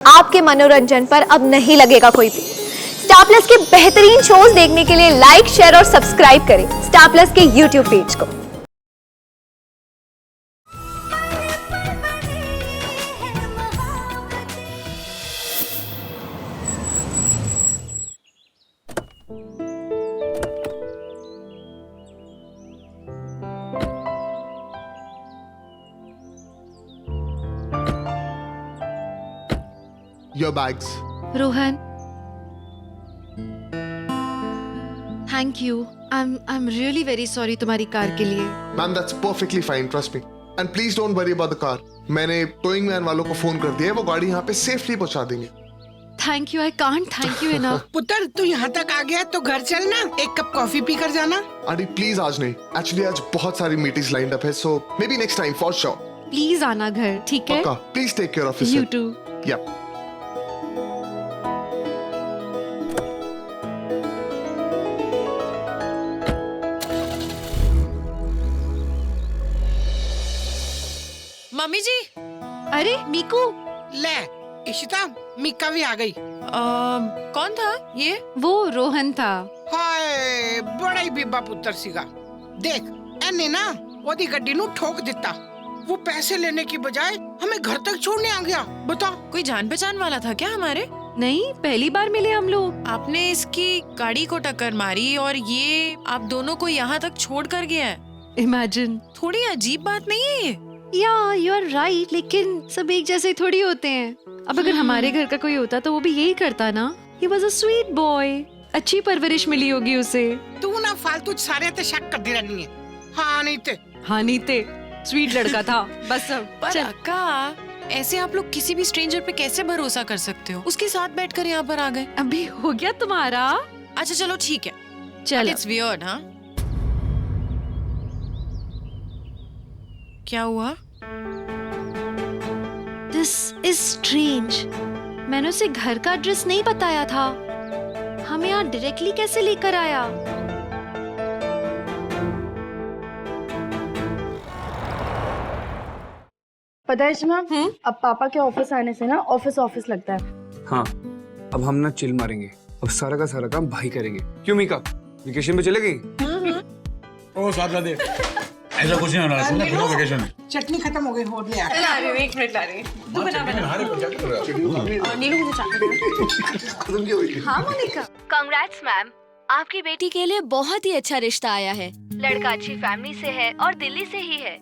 आपके मनोरंजन पर अब नहीं लगेगा कोई भी। स्टार प्लस के बेहतरीन शोज देखने के लिए लाइक, शेयर और सब्सक्राइब करें स्टार प्लस के यूट्यूब पेज को। Your bags. Rohan, thank you. I'm really very sorry तुम्हारी कार के लिए। Ma'am, that's perfectly fine, trust me. And please don't worry about the car. मैंने टोइंग मैन वालों को फोन कर दिया है, वो गाड़ी यहाँ पे सेफली पहुँचा देंगे। Thank you, I can't thank you enough। पुत्र, तू यहाँ तक आ गया तो घर चलना, एक कप कॉफी पी कर जाना। आंटी प्लीज आज नहीं, एक्चुअली आज बहुत सारी मीटिंग्स लाइंड अप है, so maybe next time for sure. Please आना घर, ठीक है? पक्का, please take care of You yourself. too। Yeah. Mummy ji. अरे मीकू, ले इशिता, मिक्का भी आ गई। कौन था ये? वो रोहन था। हाय बड़ा ही बीबा पुत्र सीगा। देख एने ना ओदी गड्डी नु ठोक दिता। वो पैसे लेने की बजाय हमें घर तक छोड़ने आ गया। बता, कोई जान पहचान वाला था क्या हमारे? नहीं, पहली बार मिले हम लोग। आपने इसकी गाड़ी को टक्कर मारी और ये आप दोनों को यहाँ तक छोड़ कर गया है। इमेजिन। थोड़ी अजीब बात नहीं है ये? या यू आर राइट, लेकिन सब एक जैसे थोड़ी होते हैं। अब अगर हमारे घर का कोई होता तो वो भी यही करता ना। He was a sweet boy। अच्छी परवरिश मिली होगी उसे। तू ना फालतू सारे ते शक कर दी रहनी है। हाँ नहीं ते। हाँ नहीं ते, स्वीट लड़का था बस। अब पर चल। अक्का, ऐसे आप लोग किसी भी स्ट्रेंजर पे कैसे भरोसा कर सकते हो? उसके साथ बैठकर यहाँ पर आ गए। अभी हो गया तुम्हारा। अच्छा चलो ठीक है। चलो। It's weird. हाँ, क्या हुआ? This is strange. मैंने उसे घर का एड्रेस नहीं बताया था। हमें यहाँ डायरेक्टली कैसे लेकर आया? पता है मैम, अब पापा के ऑफिस आने से ना ऑफिस लगता है। हाँ, अब हम ना चिल मारेंगे। अब सारा का सारा काम भाई करेंगे। क्यों मीका, वेकेशन पे चले गई? ओ साथ ला दे। ऐसा कुछ नहीं होना है, सुनना बिना वेकेशन। चटनी खत्म हो गई, हो गया। एक मिनट ला रही हाँ मोनिका, कांग्रेट्स मैम, आपकी बेटी के लिए बहुत ही अच्छा रिश्ता आया है। लड़का अच्छी फैमिली से है और दिल्ली से ही है।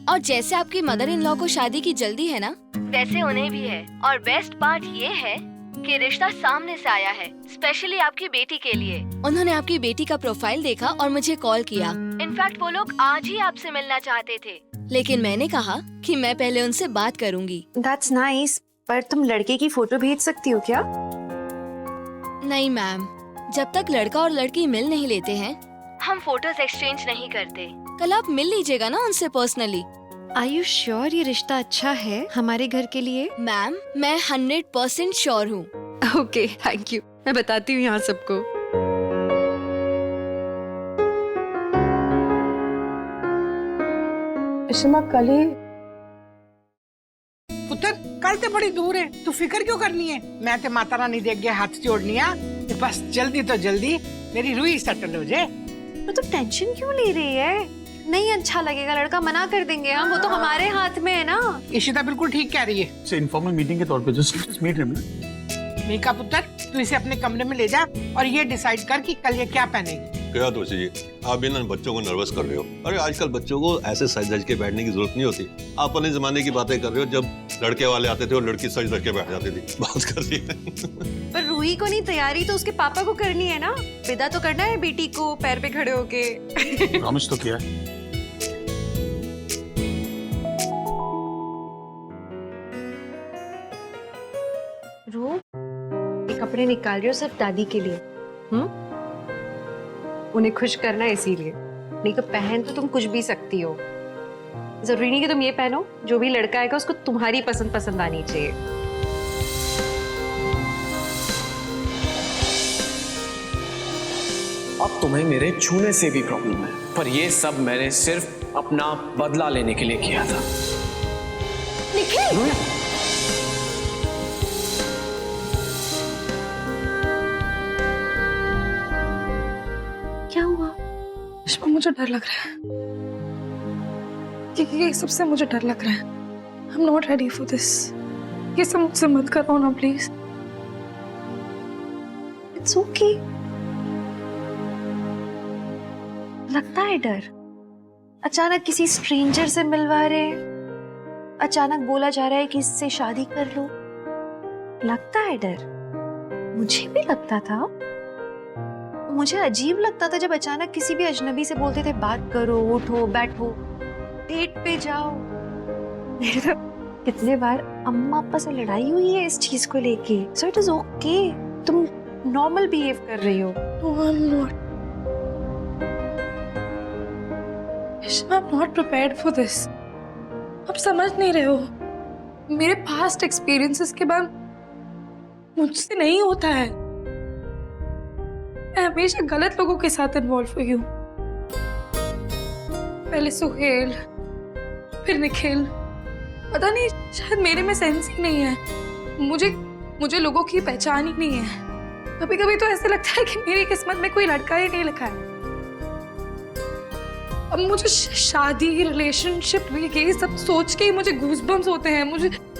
और जैसे आपकी मदर इन लॉ को शादी की जल्दी है ना, वैसे उन्हें भी है। और बेस्ट पार्ट ये है कि रिश्ता सामने से आया है, स्पेशली आपकी बेटी के लिए। उन्होंने आपकी बेटी का प्रोफाइल देखा और मुझे कॉल किया। इनफैक्ट वो लोग आज ही आपसे मिलना चाहते थे, लेकिन मैंने कहा कि मैं पहले उनसे बात करूंगी। That's nice, पर तुम लड़के की फोटो भेज सकती हो क्या? नहीं मैम, जब तक लड़का और लड़की मिल नहीं लेते हैं, हम फोटोज एक्सचेंज नहीं करते। कल आप मिल लीजिएगा ना उनसे पर्सनली। Are you sure ये रिश्ता अच्छा है हमारे घर के लिए? मैम, मैं 100% श्योर हूँ। Okay, thank you. मैं बताती हूँ यहाँ सबको। इशिमा कल ही पुत्र, कल ते बड़ी दूर है, तू फिक्र क्यों करनी है? मैं ते माता रानी देख गया हाथ जोड़नी है कि बस जल्दी तो जल्दी मेरी रूही सेटल हो जाए। तो तुम टेंशन क्यों ले रही है? नहीं अच्छा लगेगा, लड़का मना कर देंगे हम, वो तो हमारे हाथ में है ना। इशिता बिल्कुल ठीक कह रही है। से इनफॉर्मल मीटिंग के तौर पे जस्ट मीट हिम। मीका पुत्र, तू इसे अपने कमरे में ले जा और ये डिसाइड कर कि कल ये क्या पहनेगी। क्या तो जी, आप इन बच्चों को नर्वस कर रहे हो। अरे आजकल बच्चों को ऐसे सज धज के बैठने की जरूरत नहीं होती। आप अपने जमाने की बातें कर रहे हो, जब लड़के वाले आते थे और लड़की सज धज के बैठ जाती थी। बात कर रही है। पर रूही को नहीं, तैयारी तो उसके पापा को करनी है ना। विदा तो करना है बेटी को पैर पे खड़े होके। प्रॉमिस तो किया है। रो, ये कपड़े निकाल रही हो सिर्फ दादी के लिए। उन्हें खुश करना है इसीलिए। नहीं तो पहन तो तुम कुछ भी सकती हो। जरूरी नहीं कि तुम ये पहनो, जो भी लड़का आएगा उसको तुम्हारी पसंद आनी चाहिए। अब तुम्हें मेरे छूने से भी प्रॉब्लम है, पर ये सब मैंने सिर्फ अपना बदला लेने के लिए किया था। निखिल! इसमें मुझे डर लग रहा है, ये सबसे मुझे डर लग रहा है। I am not ready for this. ये सब मुझसे मत करो ना प्लीज। It's okay. लगता है डर। अचानक किसी स्ट्रेंजर से मिलवा रहे, अचानक बोला जा रहा है कि इससे शादी कर लो। लगता है डर। मुझे भी लगता था। मुझे अजीब लगता था जब अचानक किसी भी अजनबी से बोलते थे बात करो, उठो, बैठो, डेट पे जाओ। मेरे तो कितने बार अम्मा पापा से लड़ाई हुई है इस चीज को लेके। So it is okay. तुम नॉर्मल बिहेव कर रही हो। No, I'm not. I'm not prepared for this. आप समझ नहीं रहे हो। मेरे पास्ट एक्सपीरियंसेस के बाद मुझसे नहीं होता है। मैं हमेशा गलत लोगों के साथ इन्वॉल्व हुई हूँ। पहले सुहेल, फिर निखिल। पता नहीं, शायद मेरे में सेंस ही नहीं है। मुझे लोगों की पहचान ही नहीं है। कभी कभी तो ऐसे लगता है कि मेरी किस्मत में कोई लड़का ही नहीं लिखा है। अब मुझे शादी, रिलेशनशिप, ये सब सोच के ही मुझे गूज़बम्स होते हैं।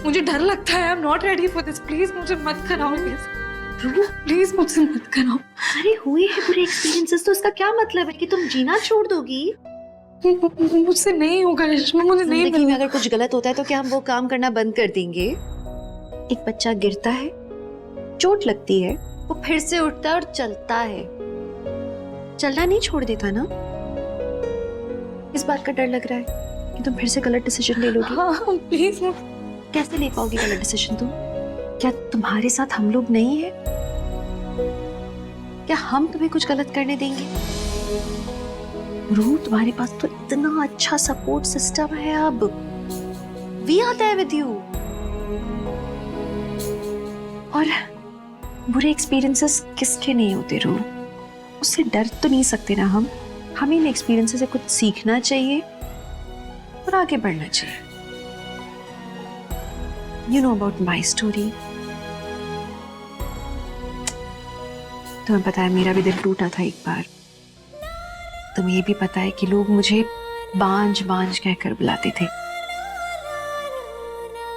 मुझे डर लगता है। I am not ready for this. Please मुझे मत कराओ ये सब। प्लीज मुझसे मत कराओ। अरे हुए हैं बुरे एक्सपीरियंसेस तो इसका क्या मतलब है कि तुम जीना छोड़ दोगी? मुझसे नहीं होगा रेशमा, मुझे नहीं जिंदगी में मिलेगा। अगर कुछ गलत होता है तो क्या हम वो काम करना बंद कर देंगे? एक बच्चा गिरता है, चोट लगती है, वो फिर से उठता है और चलता है। चलना नहीं छोड़ देता ना। इस बात का डर लग रहा है कि तुम फिर से गलत डिसीजन ले लोगी। हाँ प्लीज। कैसे ले पाओगी गलत डिसीजन तुम? क्या तुम्हारे साथ हम लोग नहीं है? क्या हम तुम्हें कुछ गलत करने देंगे? रूह, तुम्हारे पास तो इतना अच्छा सपोर्ट सिस्टम है। अब we are there with you. और बुरे एक्सपीरियंसेस किसके नहीं होते रूह? उससे डर तो नहीं सकते ना हम। हमें इन एक्सपीरियंसेस से कुछ सीखना चाहिए और आगे बढ़ना चाहिए। You know about my story. तुम्हें पता है मेरा भी दिल टूटा था एक बार। तुम्हें ये भी पता है कि लोग मुझे बांझ बांझ कहकर बुलाते थे।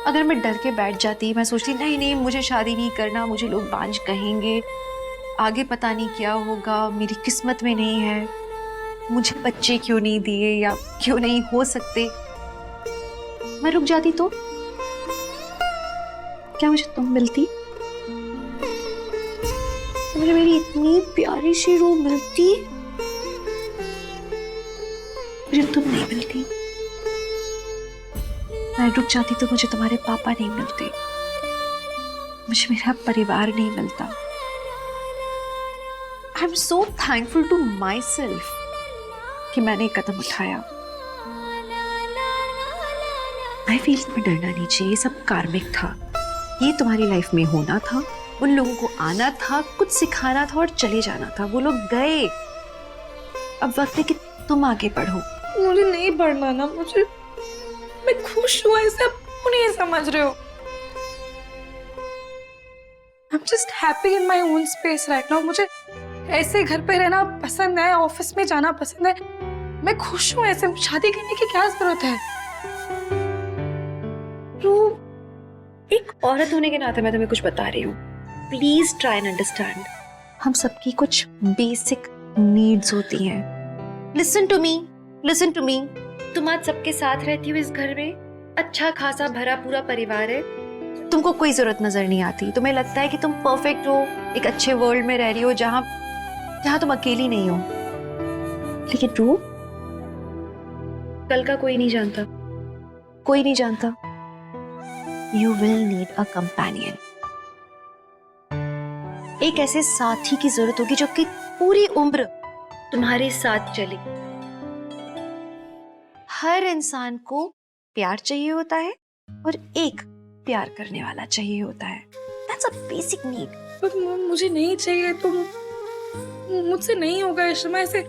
अगर मैं डर के बैठ जाती, मैं सोचती नहीं नहीं मुझे शादी नहीं करना, मुझे लोग बांझ कहेंगे, आगे पता नहीं क्या होगा, मेरी किस्मत में नहीं है, मुझे बच्चे क्यों नहीं दिए या क्यों नहीं हो सकते। मैं रुक जाती तो क्या मुझे तुम मिलती? मुझे मेरी इतनी प्यारी सी रूह मिलती, मुझे तुम नहीं मिलती। मैं रुक जाती तो मुझे तुम्हारे पापा नहीं मिलते, मुझे मेरा परिवार नहीं मिलता। I am so thankful to myself कि मैंने एक कदम उठाया। आई फील तुम्हें डरना नहीं चाहिए। सब कार्मिक था। ये तुम्हारी लाइफ में होना था, उन लोगों को आना था, कुछ सिखाना था और चले जाना था। वो लोग गए। अब वक्त है कि तुम आगे बढ़ो। मुझे नहीं बढ़ना ना। मैं खुश हूँ, ऐसा क्यों नहीं समझ रहे हो? I'm just happy in my own space right now. मुझे ऐसे घर पे रहना पसंद है, ऑफिस में जाना पसंद है। मैं खुश हूँ ऐसे। शादी करने की क्या जरूरत है? तो एक औरत होने के नाते मैं तुम्हें कुछ बता रही हूँ। Please try and understand. हम सबकी कुछ बेसिक नीड्स होती हैं। Listen to me, listen to me. तुम आज सबके साथ रहती हो इस घर में, अच्छा खासा भरा पूरा परिवार है, तुमको कोई जरूरत नजर नहीं आती। तुम्हें लगता है कि तुम परफेक्ट हो, एक अच्छे वर्ल्ड में रह रही हो जहां तुम अकेली नहीं हो। लेकिन रूह, कल का कोई नहीं जानता, कोई नहीं जानता। You will need a companion. एक ऐसे साथी की जरूरत होगी जो कि पूरी उम्र तुम्हारे साथ चले। हर इंसान को प्यार चाहिए होता है और एक प्यार करने वाला चाहिए होता है। That's a basic need. पर मुझे नहीं चाहिए तो मुझसे नहीं होगा रेशमा। ऐसे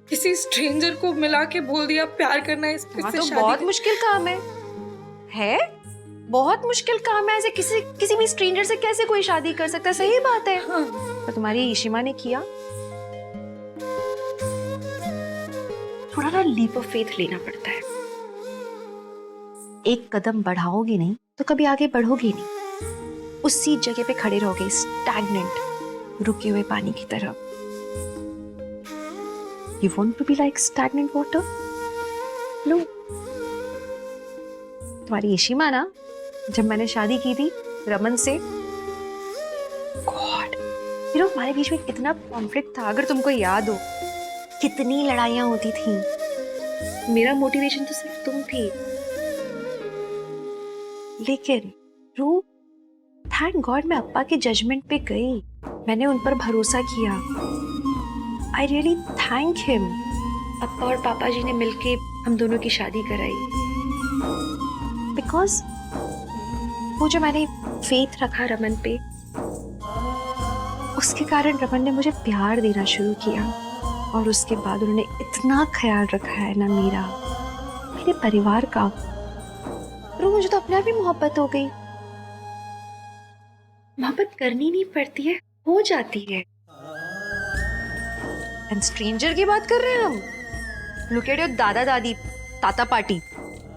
किसी स्ट्रेंजर को मिला के बोल दिया प्यार करना है, इससे तो शादी बहुत मुश्किल काम है बहुत मुश्किल काम है। ऐसे किसी भी स्ट्रेंजर से कैसे कोई शादी कर सकता है? सही बात है। हाँ। पर तुम्हारी ईशिमा ने किया। थोड़ा ना लीप ऑफ फेथ लेना पड़ता है। एक कदम बढ़ाओगे नहीं तो कभी आगे बढ़ोगे नहीं, उसी जगह पे खड़े रहोगे, स्टैग्नेंट, रुके हुए पानी की तरह। You want to be like stagnant water? लो, तुम्हारी यशीमा ना, जब मैंने शादी की थी रमन से, गॉड, यू नो हमारे बीच में कितना कॉन्फ्लिक्ट था, अगर तुमको याद हो, कितनी लड़ाइयां होती थी। मेरा मोटिवेशन तो सिर्फ तुम थी, लेकिन रू, थैंक गॉड मैं अप्पा के जजमेंट पे गई, मैंने उन पर भरोसा किया। I really thank him. अप्पा और पापा जी ने मिलके हम दोनों की शादी कराई, बिकॉज वो जो मैंने फेथ रखा रमन पे, उसके कारण रमन ने मुझे प्यार देना शुरू किया, और उसके बाद उन्होंने इतना ख्याल रखा है ना मेरा, मेरे परिवार का। तो मुझे तो अपने आप ही मोहब्बत हो गई। मोहब्बत करनी नहीं पड़ती है, हो जाती है। एंड स्ट्रेंजर की बात कर रहे हैं हम। लुक एट योर दादा दादी, ताता पाटी,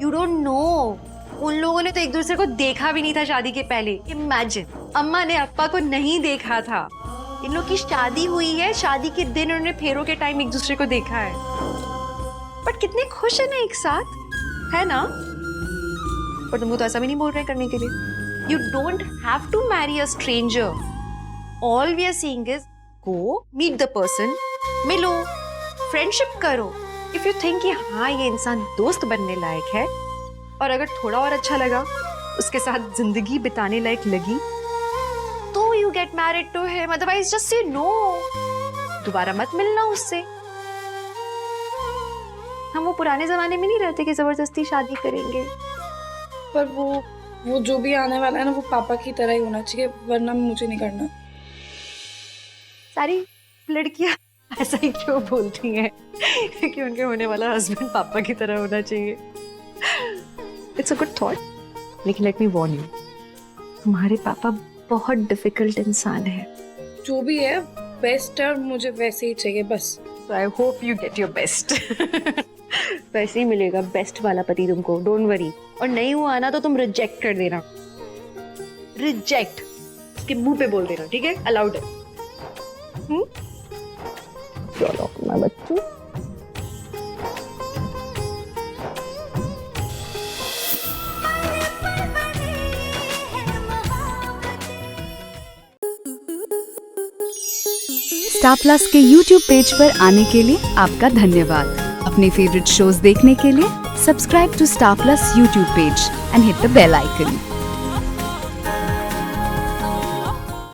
यू डोंट नो, उन लोगों ने तो एक दूसरे को देखा भी नहीं था शादी के पहले। इमेजिन, अम्मा ने अप्पा को नहीं देखा था। इन लोग की शादी हुई है, शादी के दिन उन्होंने फेरों के टाइम एक दूसरे को देखा है, बट कितने खुश है ना एक साथ, है ना? पर तुमको तो ऐसा भी नहीं बोल रहे करने के लिए। You don't have to marry a stranger, all we are seeing is go meet the person, मिलो, फ्रेंडशिप करो। इफ यू थिंक कि हाँ ये इंसान दोस्त बनने लायक है, और अगर थोड़ा और अच्छा लगा, उसके साथ जिंदगी बिताने लायक लगी, तो you get married to him, otherwise just say no, दोबारा मत मिलना उससे। हम वो पुराने जमाने में नहीं रहते कि जबरदस्ती शादी करेंगे। पर वो जो भी आने वाला है ना, वो पापा की तरह ही होना चाहिए, वरना मुझे नहीं करना। सारी लड़कियां ऐसा ही क्यों बोलती हैं कि उनके होने वाला हस्बैंड पापा की तरह होना चाहिए? इट्स अ गुड थॉट, लेकिन लेट मी वॉर्न यू, तुम्हारे पापा बहुत डिफिकल्ट इंसान है। जो भी है बेस्ट है, और मुझे वैसे ही चाहिए बस। So I hope you get your best. वैसे ही मिलेगा बेस्ट वाला पति तुमको, डोंट वरी। और नहीं हुआ ना तो तुम रिजेक्ट कर देना, रिजेक्ट, उसके मुंह पे बोल देना, ठीक है? अलाउड है। चलो अपना बच्चू। स्टार प्लस के YouTube पेज पर आने के लिए आपका धन्यवाद। अपने फेवरेट शोज देखने के लिए subscribe to Star Plus YouTube page and hit the bell icon.